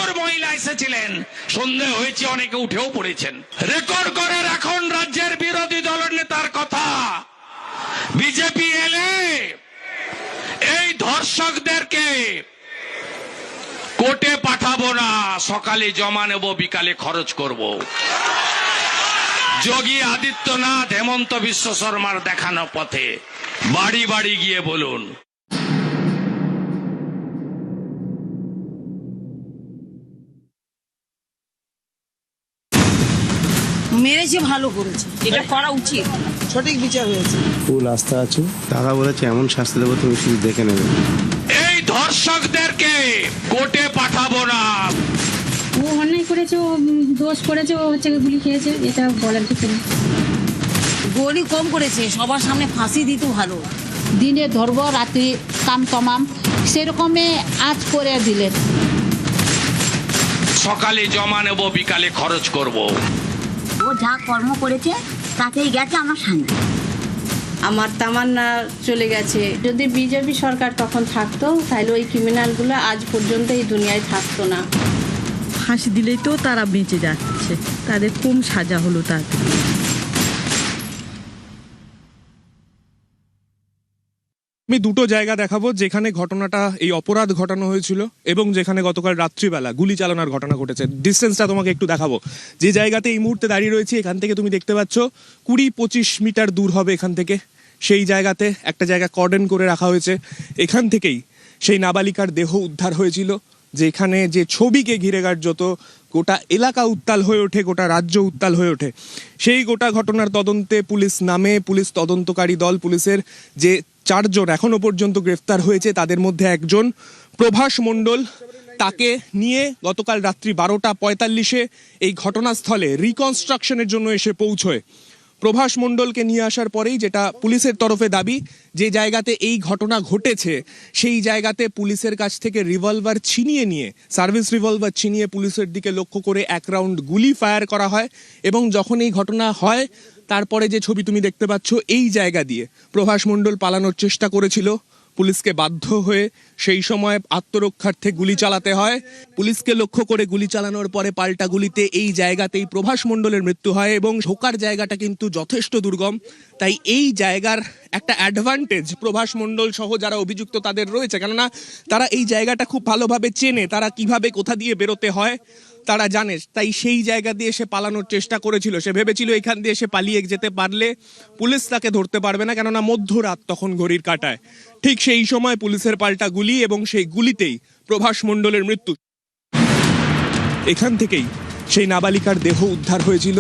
প্রচুর মহিলা এসেছিলেন, সন্দেহ হয়েছে অনেকে উঠেও পড়েছেন। রেকর্ড করে এখন রাজ্যের বিরোধী দলের নেতার কথা, বিজেপি এলে এই ধর্ষকদেরকে কোর্টে পাঠাবো না, সকালে জমা নেব, বিকালে খরচ করব। যোগী আদিত্যনাথ হেমন্ত বিশ্ব শর্মার দেখানো পথে বাড়ি বাড়ি গিয়ে বলুন। মেরেছে, ভালো করেছে, এটা করা উচিত, সঠিক বিচার হয়েছে। ফুল আস্থা আছে, দাদা বলেছে এমন শাস্তি দেবো তুমি শুধু দেখে নেবে। এই ধর্ষকদেরকে কোর্টে পাঠাবো না। ও অন্যায় করেছে, ও দোষ করেছে, ও হচ্ছে গুলি খেয়েছে, এটা বলার কিছু নেই। গলি কম করেছে, সবার সামনে ফাঁসি দিত ভালো। দিনে ধরবো, রাত্রি কাম তমাম, সেরকমে আজ করে দিলেন। সকালে জমা নেব, বিকালে খরচ করব। ও যা কর্ম করেছে তাতেই গেছে আমার শান্তি। আমার তামান্না চলে গেছে। যদি বিজেপি সরকার তখন থাকতো তাহলে ওই ক্রিমিনালগুলো আজ পর্যন্ত এই দুনিয়ায় থাকতো না। ফাঁসি দিলেই তো তারা বেঁচে যাচ্ছে, তাদের কম সাজা হলো তাদের। আমি দুটো জায়গা দেখাবো যেখানে ঘটনাটা, এই অপরাধ ঘটানো হয়েছিল এবং যেখানে গতকাল রাত্রিবেলা গুলি চালানোর ঘটনা ঘটেছে। ডিস্টেন্সটা তোমাকে একটু দেখাবো। যে জায়গাতে এই মুহূর্তে দাঁড়িয়ে রয়েছে, এখান থেকে তুমি দেখতে পাচ্ছ 20-25 মিটার দূর হবে এখান থেকে। সেই জায়গাতে একটা জায়গা কর্ডন করে রাখা হয়েছে। এখান থেকেই সেই নাবালিকার দেহ উদ্ধার হয়েছিল, যেখানে যে ছবিকে ঘিরে কার্যত গোটা এলাকা উত্তাল হয়ে ওঠে, গোটা রাজ্য উত্তাল হয়ে ওঠে। সেই গোটা ঘটনার তদন্তে পুলিশ নামে, পুলিশ তদন্তকারী দল, পুলিশের যে 4 জন এখনো পর্যন্ত গ্রেফতার হয়েছে, তাদের মধ্যে একজন প্রভাস মণ্ডল, তাকে নিয়ে গতকাল রাত্রি 12:45 এই ঘটনাস্থলে রিকনস্ট্রাকশনের জন্য এসে পৌঁছয়। প্রভাস মণ্ডলকে নিয়ে আসার পরেই যেটা পুলিশের তরফে দাবি, যে জায়গাতে এই ঘটনা ঘটেছে সেই জায়গাতে পুলিশের কাছ থেকে রিভলভার ছিনিয়ে নিয়ে, সার্ভিস রিভলভার ছিনিয়ে পুলিশের দিকে লক্ষ্য করে 1 রাউন্ড গুলি ফায়ার করা হয়। এবং যখন এই ঘটনা হয় তারপরে যে ছবি তুমি দেখতে পাচ্ছ, এই জায়গা দিয়ে প্রভাস মণ্ডল পালানোর চেষ্টা করেছিল। পুলিশকে বাধ্য হয়ে সেই সময় আত্মরক্ষার্থে গুলি চালাতে হয়। পুলিশকে লক্ষ্য করে গুলি চালানোর পরে পাল্টা গুলিতে এই জায়গাতেই প্রভাস মণ্ডলের মৃত্যু হয়। এবং ঢোকার জায়গাটা কিন্তু যথেষ্ট দুর্গম, তাই এই জায়গার একটা অ্যাডভান্টেজ প্রভাস মণ্ডল সহ যারা অভিযুক্ত তাদের রয়েছে, কেননা তারা এই জায়গাটা খুব ভালোভাবে চেনে, তারা কিভাবে কোথা দিয়ে বেরোতে হয় তারা জানে। তাই সেই জায়গা দিয়ে সে পালানোর চেষ্টা করেছিল। সে ভেবেছিল এখান দিয়ে সে পালিয়ে যেতে পারলে পুলিশ তাকে ধরতে পারবে না, কেননা মধ্যরাত তখন ঘড়ির কাঁটায়। ঠিক সেই সময় পুলিশের পাল্টা গুলি এবং সেই গুলিতেই প্রভাস মণ্ডলের মৃত্যু। এখান থেকেই সেই নাবালিকার দেহ উদ্ধার হয়েছিল।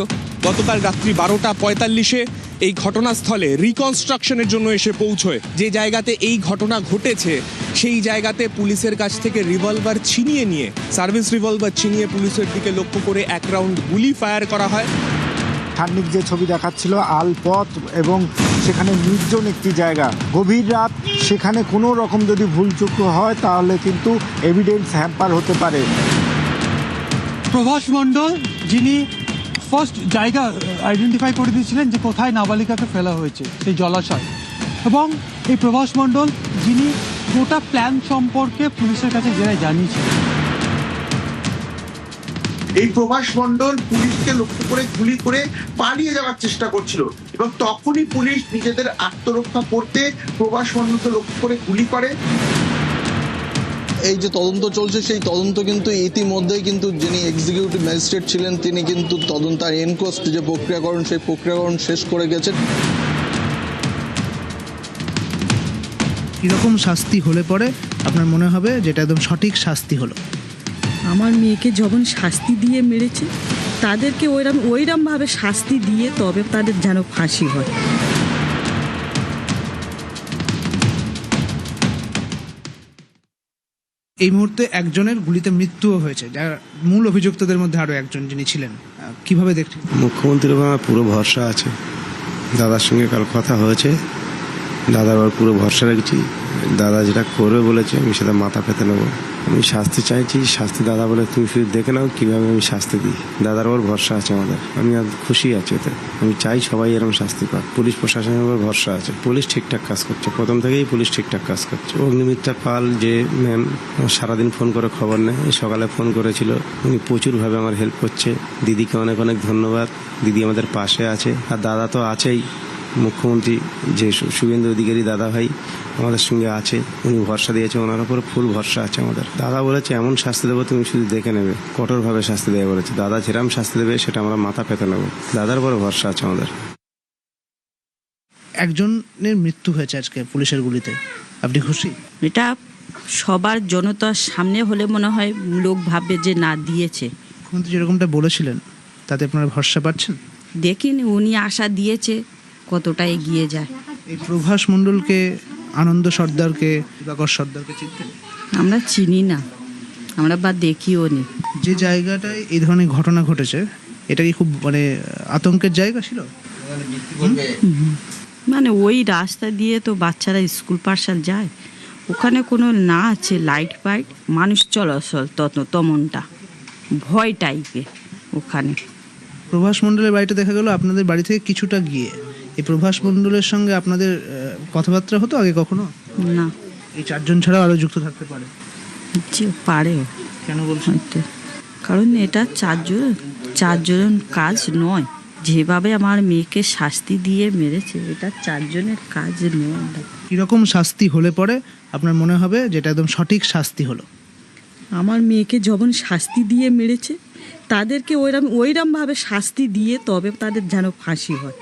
গতকাল রাত্রি 12:45 এই ঘটনাস্থলে রিকনস্ট্রাকশনের জন্য এসে পৌঁছয়। যে জায়গাতে এই ঘটনা ঘটেছে সেই জায়গাতে পুলিশের কাছ থেকে রিভলভার ছিনিয়ে নিয়ে, সার্ভিস রিভলভার ছিনিয়ে পুলিশের দিকে লক্ষ্য করে 1 রাউন্ড গুলি ফায়ার করা হয়। ঠান্নিক যে ছবি দেখাচ্ছিল, আলপথ এবং সেখানে নির্জন একটি জায়গা, গভীর রাত, সেখানে কোনো রকম যদি ভুলচুক হয় তাহলে কিন্তু এভিডেন্স হ্যাম্পার হতে পারে। প্রভাস মণ্ডল যিনি ফার্স্ট জায়গা আইডেন্টিফাই করে দিয়েছিলেন যে কোথায় নাবালিকাকে ফেলা হয়েছে, সেই জলাশয়, এবং এই প্রভাস মণ্ডল যিনি গোটা প্ল্যান সম্পর্কে পুলিশের কাছে জানিয়েছিলেন। এই প্রভাস মণ্ডল পুলিশকে লক্ষ্য করে গুলি করে পালিয়ে যাওয়ার চেষ্টা করছিল এবং তখনই পুলিশ নিজেদের আত্মরক্ষা করতে প্রভাস মণ্ডলকে লক্ষ্য করে গুলি করে। এই যে তদন্ত চলছে সেই তদন্ত কিন্তু ইতিমধ্যেই কিন্তু যিনি এক্সিকিউটিভ ম্যাজিস্ট্রেট ছিলেন তিনি কিন্তু তদন্ত আর এনকোয়েস্ট যে প্রক্রিয়াকরণ সেই প্রক্রিয়াকরণ শেষ করে গেছেন। এরকম শাস্তি হলে পরে আপনার মনে হবে যেটা একদম সঠিক শাস্তি হলো? আমার মেয়েকে যখন শাস্তি দিয়ে মেরেছে তাদেরকে ওইরকমভাবে শাস্তি দিয়ে তবে তাদের যেন ফাঁসি হয়। এই মুহূর্তে একজনের গুলিতে মৃত্যুও হয়েছে, যার মূল অভিযুক্তদের মধ্যে আরো একজন যিনি ছিলেন। কিভাবে দেখছেন? মুখ্যমন্ত্রীর উপর আমার পুরো ভরসা আছে। দাদার সঙ্গে কাল কথা হয়েছে, দাদার পুরো ভরসা রেখেছি। দাদা যেটা করবে বলেছে আমি সেটা মাথা পেতে নেবো। আমি শাস্তি চাইছি, শাস্তি দাদা বলে তুমি শুধু দেখে নাও কিভাবে আমি শাস্তি দিই। দাদার ওপর ভরসা আছে আমাদের, আমি আর খুশি আছি এতে। আমি চাই সবাই এরকম শাস্তি পাক। পুলিশ প্রশাসনের উপর ভরসা আছে, পুলিশ ঠিকঠাক কাজ করছে, প্রথম থেকেই পুলিশ ঠিকঠাক কাজ করছে। অগ্নিমিত্রা পাল যে ম্যাম সারাদিন ফোন করে খবর নেয়, এই সকালে ফোন করেছিল, উনি প্রচুরভাবে আমার হেল্প করছে। দিদিকে অনেক অনেক ধন্যবাদ, দিদি আমাদের পাশে আছে। আর দাদা তো আছেই, মুখ্যমন্ত্রী যে শুভেন্দু অধিকারী দাদা ভাই আমাদের সঙ্গে আছে, উনি ভরসা দিয়েছে, ওনার উপর ফুল ভরসা আছে আমাদের। দাদা বলেছে এমন শাস্তি দেবো তুমি শুধু দেখে নেবে, কঠোরভাবে শাস্তি দেবে বলেছে। দাদা যেরকম শাস্তি দেবে সেটা আমরা মাথা পেতে নেবো, দাদার উপরে ভরসা আছে আমাদের। একজনের মৃত্যু হয়েছে আজকে পুলিশের গুলিতে, আপনি খুশি? এটা সবার জনতার সামনে হলে মনে হয় লোক ভাববে যে না দিয়েছে। মুখ্যমন্ত্রী যেরকমটা বলেছিলেন তাতে আপনারা ভরসা পাচ্ছেন? দেখিনি উনি আশা দিয়েছে কতটা এগিয়ে যায়। এই প্রভাস মণ্ডলকে, আনন্দ সর্দারকে, দিবাকর সর্দারকে চিনতেন? আমরা চিনি না, আমরা বা দেখিও নি। যে জায়গাটায় এই ধরনের ঘটনা ঘটেছে এটা কি খুব মানে আতঙ্কের জায়গা ছিল? মানে ওই রাস্তা দিয়ে তো বাচ্চারা স্কুল পাঠশাল যায়, ওখানে কোনো না আছে লাইট ফাইট, মানুষ চলাচল তেমনটা ভয় টাইপের ওখানে। প্রভাস মণ্ডলের বাড়িটা দেখা গেল আপনাদের বাড়ি থেকে কিছুটা গিয়ে। এই প্রভাস মণ্ডলের সঙ্গে আপনাদের কথাবার্তা হতো আগে কখনো? না। এই চারজন ছাড়াও আরো যুক্ত থাকতে পারে? যে পারেও। কেন বলছেন? কারণ এটা চারজন কাজ নয়। যেভাবে আমার মেয়েকে শাস্তি দিয়ে মেরেছে, এটা চারজনের কাজ নয়। কিরকম শাস্তি হলে পরে আপনার মনে হবে যেটা একদম সঠিক শাস্তি হলো? আমার মেয়েকে যখন শাস্তি দিয়ে মেরেছে, তাদেরকে ওইরকম ভাবে শাস্তি দিয়ে তবে তাদের যেন ফাঁসি হয়।